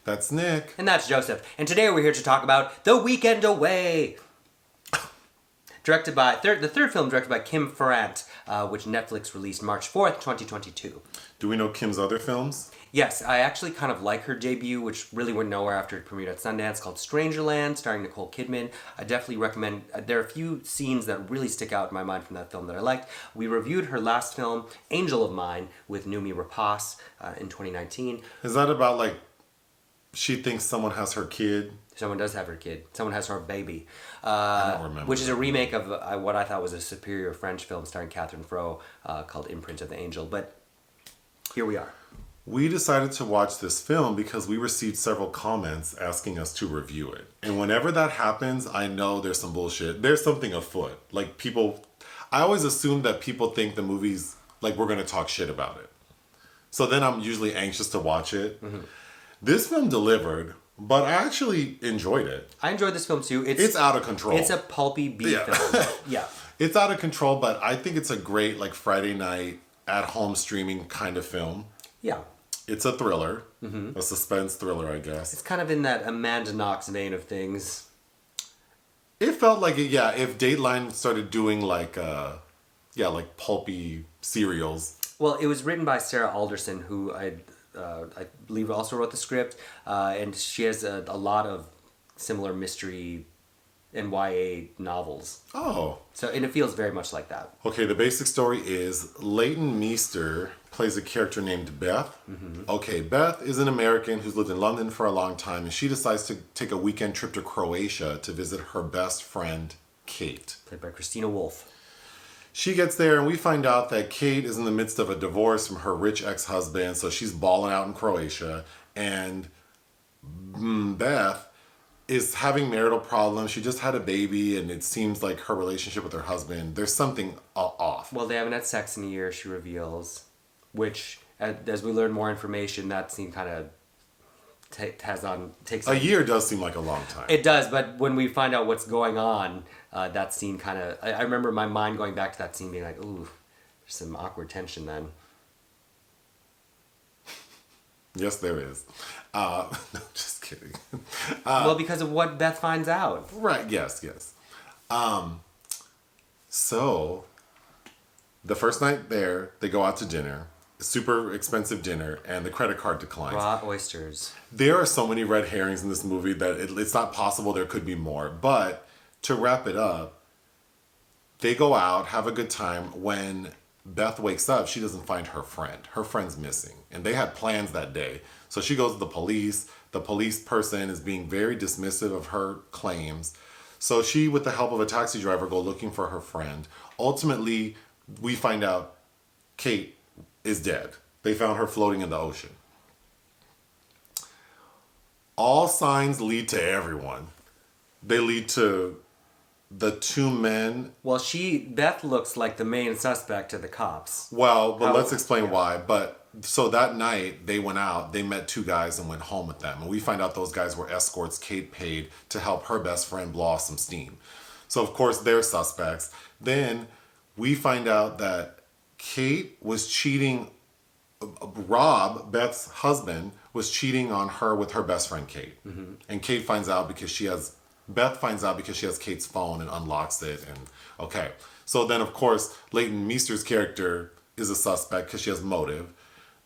That's Nick. And that's Joseph. And today we're here to talk about The Weekend Away. The third film directed by Kim Farrant, which Netflix released March 4th, 2022. Do we know Kim's other films? Yes, I actually kind of like her debut, which really went nowhere after it premiered at Sundance, called Strangerland, starring Nicole Kidman. I definitely recommend. There are a few scenes that really stick out in my mind from that film that I liked. We reviewed her last film, Angel of Mine, with Noomi Rapace in 2019. Is that about, like, she thinks someone has her kid? Someone does have her kid. Someone has her baby. I don't remember. Which is a remake of what I thought was a superior French film starring Catherine Fro called Imprint of the Angel. But here we are. We decided to watch this film because we received several comments asking us to review it. And whenever that happens, I know there's some bullshit. There's something afoot. Like, people... I always assume that people think the movie's... Like, we're going to talk shit about it. So then I'm usually anxious to watch it. Mm-hmm. This film delivered, but I actually enjoyed it. I enjoyed this film too. It's out of control. It's a pulpy B film. Yeah. It's out of control, but I think it's a great, like, Friday night at-home streaming kind of film. Yeah. It's a thriller, a suspense thriller, I guess. It's kind of in that Amanda Knox vein of things. It felt like it, yeah, if Dateline started doing like pulpy serials. Well, it was written by Sarah Alderson, who I believe also wrote the script, and she has a lot of similar mystery and YA novels. Oh. So, and it feels very much like that. Okay, the basic story is Leighton Meester plays a character named Beth. Mm-hmm. Okay, Beth is an American who's lived in London for a long time, and she decides to take a weekend trip to Croatia to visit her best friend, Kate. Played by Christina Wolfe. She gets there, and we find out that Kate is in the midst of a divorce from her rich ex-husband, so she's balling out in Croatia, and Beth is having marital problems. She just had a baby, and it seems like her relationship with her husband, there's something off. Well, they haven't had sex in a year, she reveals, which, as we learn more information, that scene kind of takes on... A year does seem like a long time. It does, but when we find out what's going on, that scene kind of... I remember my mind going back to that scene being like, ooh, there's some awkward tension then. Yes, there is. No, just kidding. Well, because of what Beth finds out. Right, yes. So, the first night there, they go out to dinner. Super expensive dinner, and the credit card declines. Raw oysters. There are so many red herrings in this movie that it's not possible there could be more. But, to wrap it up, they go out, have a good time. When Beth wakes up, she doesn't find her friend. Her friend's missing. And they had plans that day. So she goes to the police. The police person is being very dismissive of her claims. So she, with the help of a taxi driver, go looking for her friend. Ultimately, we find out Kate is dead. They found her floating in the ocean. All signs lead to everyone. They lead to the two men. Well, Beth looks like the main suspect to the cops. Well, but let's explain why. But so that night they went out, they met two guys and went home with them. And we find out those guys were escorts Kate paid to help her best friend blow off some steam. So of course they're suspects. Then we find out that Kate was cheating, Rob, Beth's husband, was cheating on her with her best friend Kate. Mm-hmm. And Beth finds out because she has Kate's phone and unlocks it. And okay. So then, of course, Leighton Meester's character is a suspect because she has motive.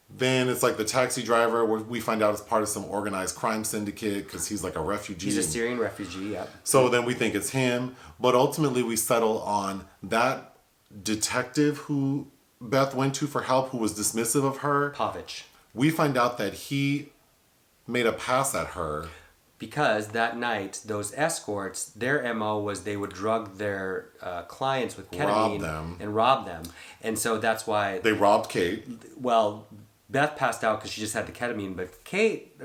Then it's like the taxi driver, where we find out is part of some organized crime syndicate because he's like a refugee. He's a Syrian refugee, yeah. So then we think it's him. But ultimately we settle on that detective who Beth went to for help, who was dismissive of her. Pavić. We find out that he made a pass at her. Because that night, those escorts, their MO was they would drug their clients with ketamine and rob them. And so that's why... They robbed Kate. Well, Beth passed out because she just had the ketamine, but Kate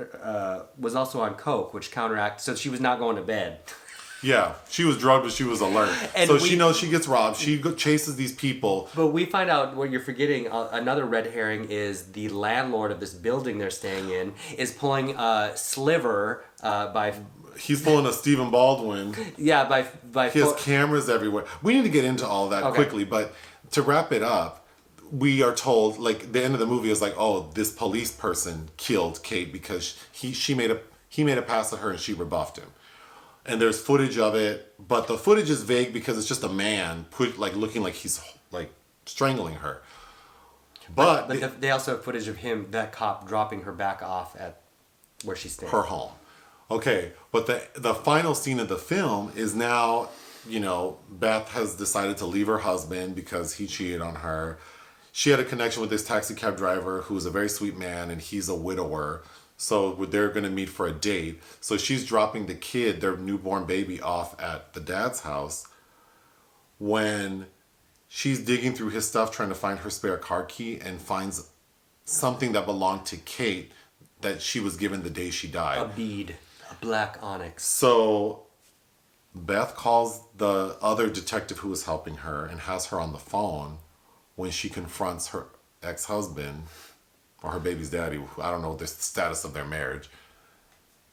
was also on coke, which counteracted... So she was not going to bed. Yeah, she was drugged, but she was alert. And so she knows she gets robbed. She chases these people. But we find out what you're forgetting. Another red herring is the landlord of this building they're staying in is pulling a sliver by... He's pulling a Stephen Baldwin. Yeah, by he has cameras everywhere. We need to get into all of that quickly, but to wrap it up, we are told, like, the end of the movie is like, oh, this police person killed Kate because he made a pass at her and she rebuffed him. And there's footage of it, but the footage is vague because it's just a man looking like he's like strangling her. But they also have footage of him, that cop, dropping her back off at where she's staying. Her home. Okay, but the final scene of the film is now, Beth has decided to leave her husband because he cheated on her. She had a connection with this taxi cab driver who's a very sweet man, and he's a widower. So they're going to meet for a date. So she's dropping the kid, their newborn baby, off at the dad's house when she's digging through his stuff trying to find her spare car key and finds something that belonged to Kate that she was given the day she died. A bead. A black onyx. So Beth calls the other detective who was helping her and has her on the phone when she confronts her ex-husband or her baby's daddy, I don't know the status of their marriage,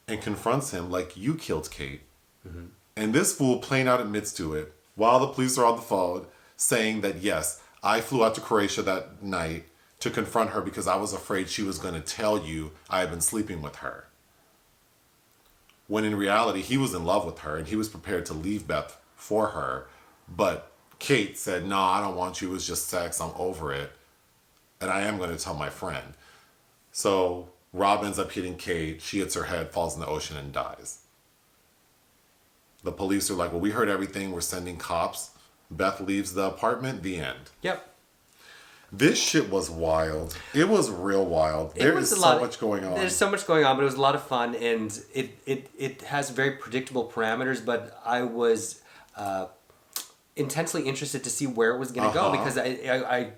and confronts him like, you killed Kate. Mm-hmm. And this fool plain out admits to it while the police are on the phone, saying that, yes, I flew out to Croatia that night to confront her because I was afraid she was going to tell you I had been sleeping with her. When in reality, he was in love with her and he was prepared to leave Beth for her. But Kate said, no, I don't want you. It was just sex. I'm over it. And I am going to tell my friend. So Rob ends up hitting Kate. She hits her head, falls in the ocean, and dies. The police are like, well, we heard everything. We're sending cops. Beth leaves the apartment. The end. Yep. This shit was wild. It was real wild. There is so much going on. There's so much going on, but it was a lot of fun, and it has very predictable parameters, but I was intensely interested to see where it was going to go, because I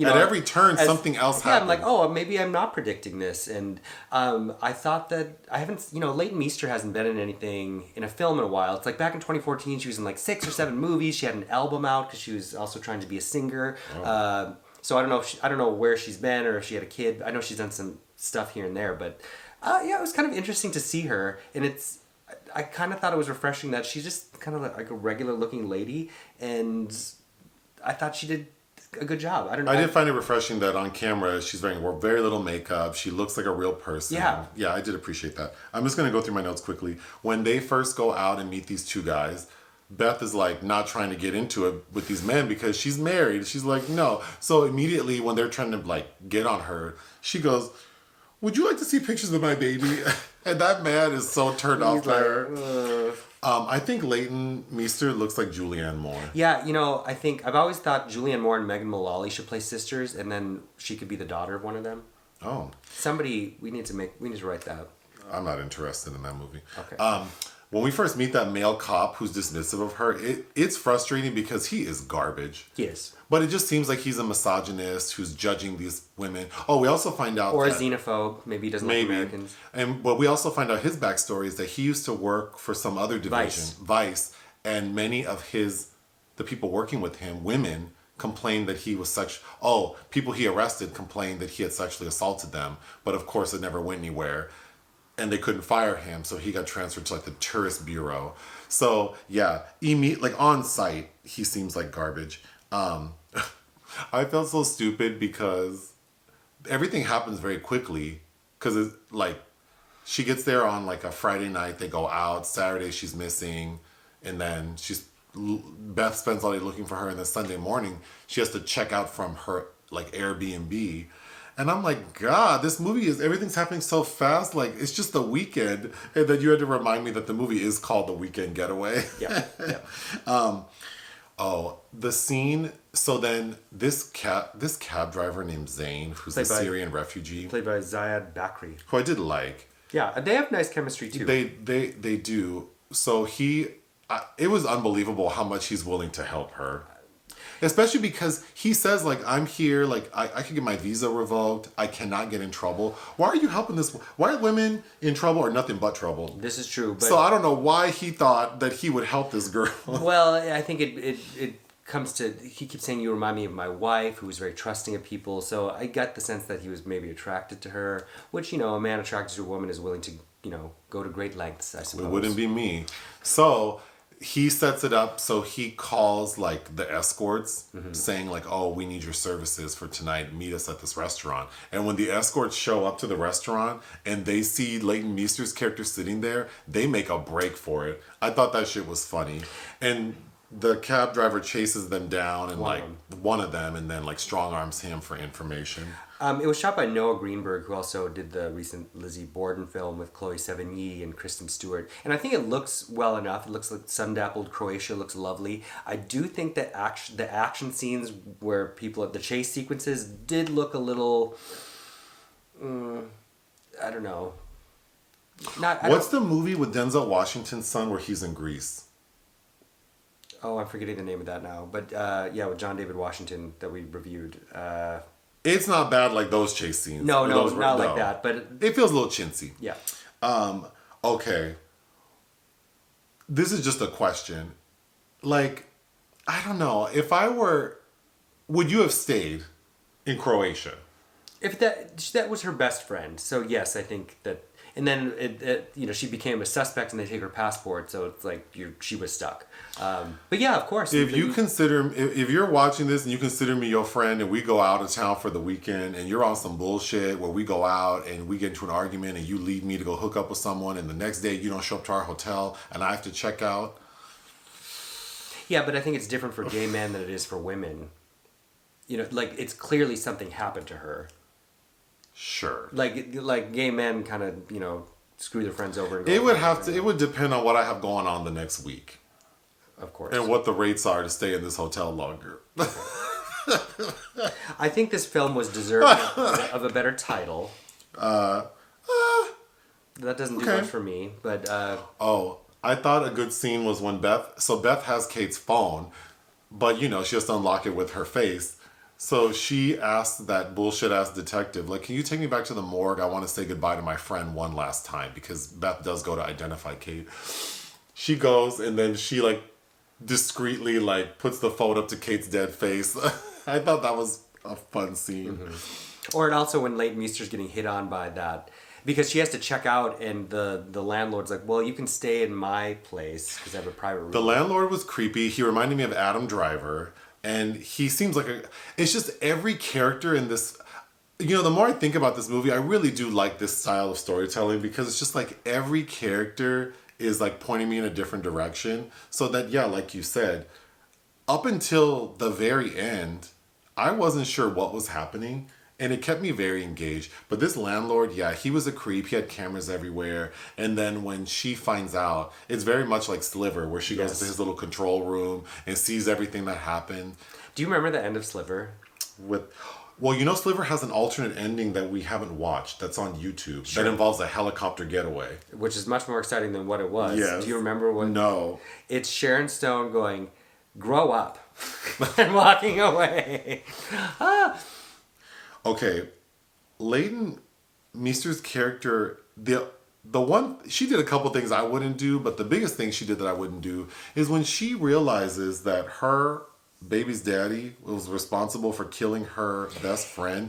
at every turn, something else happened. I'm like, oh, maybe I'm not predicting this. And I thought that I haven't, Leighton Meester hasn't been in anything in a film in a while. It's like back in 2014, she was in like 6 or 7 movies. She had an album out because she was also trying to be a singer. Oh. So I don't know where she's been or if she had a kid. I know she's done some stuff here and there, but it was kind of interesting to see her. And I kind of thought it was refreshing that she's just kind of like a regular looking lady, and I thought she did a good job. I did find it refreshing that on camera she's wearing very little makeup. She looks like a real person. Yeah, I did appreciate that. I'm just going to go through my notes quickly. When they first go out and meet these 2 guys, Beth is like not trying to get into it with these men because she's married. She's like, no. So immediately when they're trying to like get on her, she goes, would you like to see pictures of my baby? And that man is so turned off by her. I think Leighton Meester looks like Julianne Moore. Yeah, I think I've always thought Julianne Moore and Megan Mullally should play sisters, and then she could be the daughter of one of them. Oh. Somebody, we need to write that. I'm not interested in that movie. Okay. When we first meet that male cop who's dismissive of her, it's frustrating because he is garbage. He is. But it just seems like he's a misogynist who's judging these women. Oh, we also find out a xenophobe. Maybe he doesn't like Americans. But we also find out his backstory is that he used to work for some other division, Vice, and many of the people working with him, women, complained that he was people he arrested complained that he had sexually assaulted them. But of course it never went anywhere. And they couldn't fire him, so he got transferred to like the tourist bureau. So yeah, on site, he seems like garbage. I felt so stupid because everything happens very quickly. Because it's like she gets there on like a Friday night, they go out. Saturday she's missing, and then Beth spends all day looking for her, and then Sunday morning she has to check out from her like Airbnb. And I'm like, God, this movie everything's happening so fast. Like, it's just the weekend. And then you had to remind me that the movie is called The Weekend Getaway. Yeah. The scene. So then this cab driver named Zain, who's a Syrian refugee. Played by Ziad Bakri. Who I did like. Yeah, they have nice chemistry too. They do. So it was unbelievable how much he's willing to help her. Especially because he says, like, I'm here, like, I could get my visa revoked. I cannot get in trouble. Why are you helping this? Why are women in trouble or nothing but trouble? This is true. But so I don't know why he thought that he would help this girl. Well, I think it comes to, he keeps saying, you remind me of my wife, who was very trusting of people. So I got the sense that he was maybe attracted to her, which, a man attracted to a woman is willing to, go to great lengths, I suppose. It wouldn't be me. So he sets it up so he calls like the escorts saying like, oh, we need your services for tonight, meet us at this restaurant. And when the escorts show up to the restaurant and they see Leighton Meester's character sitting there, they make a break for it. I thought that shit was funny. And the cab driver chases them down and one of them and then like strong arms him for information. It was shot by Noah Greenberg, who also did the recent Lizzie Borden film with Chloe Sevigny and Kristen Stewart. And I think it looks well enough. It looks like sun-dappled Croatia, looks lovely. I do think that the action scenes where people at the chase sequences did look a little, I don't know. What's the movie with Denzel Washington's son where he's in Greece? Oh, I'm forgetting the name of that now. But yeah, with John David Washington that we reviewed. It's not bad like those chase scenes. No, not like that. But it feels a little chintzy. Yeah. Okay. This is just a question. Like, I don't know. If I were... Would you have stayed in Croatia? If that was her best friend. So yes, I think that... And then she became a suspect, and they take her passport. So it's like she was stuck. But yeah, of course. If you're watching this and you consider me your friend, and we go out of town for the weekend, and you're on some bullshit where we go out and we get into an argument, and you leave me to go hook up with someone, and the next day you don't show up to our hotel, and I have to check out. Yeah, but I think it's different for gay men than it is for women. Like it's clearly something happened to her. Sure. Like gay men kind of, screw their friends over. And it would depend on what I have going on the next week. Of course. And what the rates are to stay in this hotel longer. I think this film was deserving of a better title. That doesn't do much for me, but... I thought a good scene was when Beth has Kate's phone, but, she has to unlock it with her face. So she asked that bullshit-ass detective, like, can you take me back to the morgue? I want to say goodbye to my friend one last time, because Beth does go to identify Kate. She goes, and then she, like, discreetly, like, puts the phone up to Kate's dead face. I thought that was a fun scene. Mm-hmm. Or also when Leighton Meester's getting hit on by that, because she has to check out, and the landlord's like, well, you can stay in my place, because I have a private room. The landlord was creepy. He reminded me of Adam Driver. And he seems like it's just every character in this, the more I think about this movie, I really do like this style of storytelling, because it's just like every character is like pointing me in a different direction. So that, yeah, like you said, up until the very end, I wasn't sure what was happening. And it kept me very engaged. But this landlord, yeah, he was a creep. He had cameras everywhere. And then when she finds out, it's very much like Sliver, where she goes to his little control room and sees everything that happened. Do you remember the end of Sliver? Sliver has an alternate ending that we haven't watched that's on YouTube. Sure. That involves a helicopter getaway. Which is much more exciting than what it was. Yes. Do you remember what? No. It's Sharon Stone going, grow up, and walking away. Okay, Leighton Meester's character, the one, she did a couple things I wouldn't do, but the biggest thing she did that I wouldn't do is when she realizes that her baby's daddy was responsible for killing her best friend.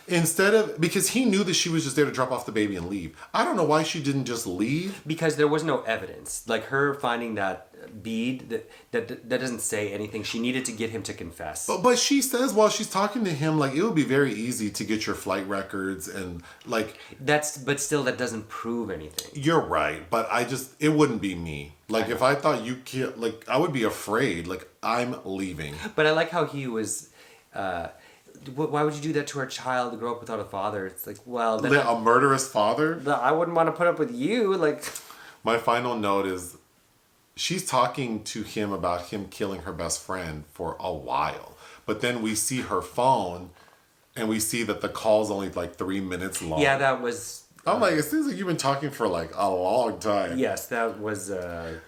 Because he knew that she was just there to drop off the baby and leave. I don't know why she didn't just leave. Because there was no evidence. Like her finding that bead, that doesn't say anything. She needed to get him to confess. But she says while she's talking to him, like, it would be very easy to get your flight records and like... But still, that doesn't prove anything. You're right. But it wouldn't be me. Like, if I thought you killed... Like, I would be afraid. Like, I'm leaving. But I like how he was... why would you do that to our child to grow up without a father? It's like, well... A murderous father? I wouldn't want to put up with you, like... My final note is, she's talking to him about him killing her best friend for a while. But then we see her phone, and we see that the call's only like 3 minutes long. Yeah, that was... I'm like, it seems like you've been talking for like a long time. Yes, that was... Do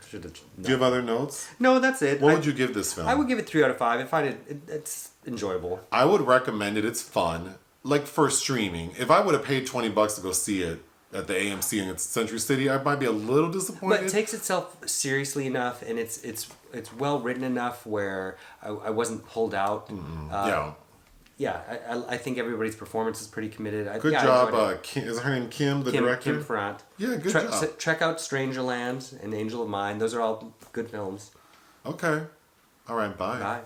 you have other notes? No, that's it. What would you give this film? I would give it 3 out of 5. I find it's enjoyable. I would recommend it. It's fun. Like for streaming. If I would have paid $20 to go see it at the AMC in Century City, I might be a little disappointed. But it takes itself seriously enough, and it's well written enough where I wasn't pulled out. I think everybody's performance is pretty committed. Good job. Kim, is her name Kim, the director? Kim Farrant. Yeah, good job. Check out Strangerland and Angel of Mine. Those are all good films. Okay. All right, bye. Bye.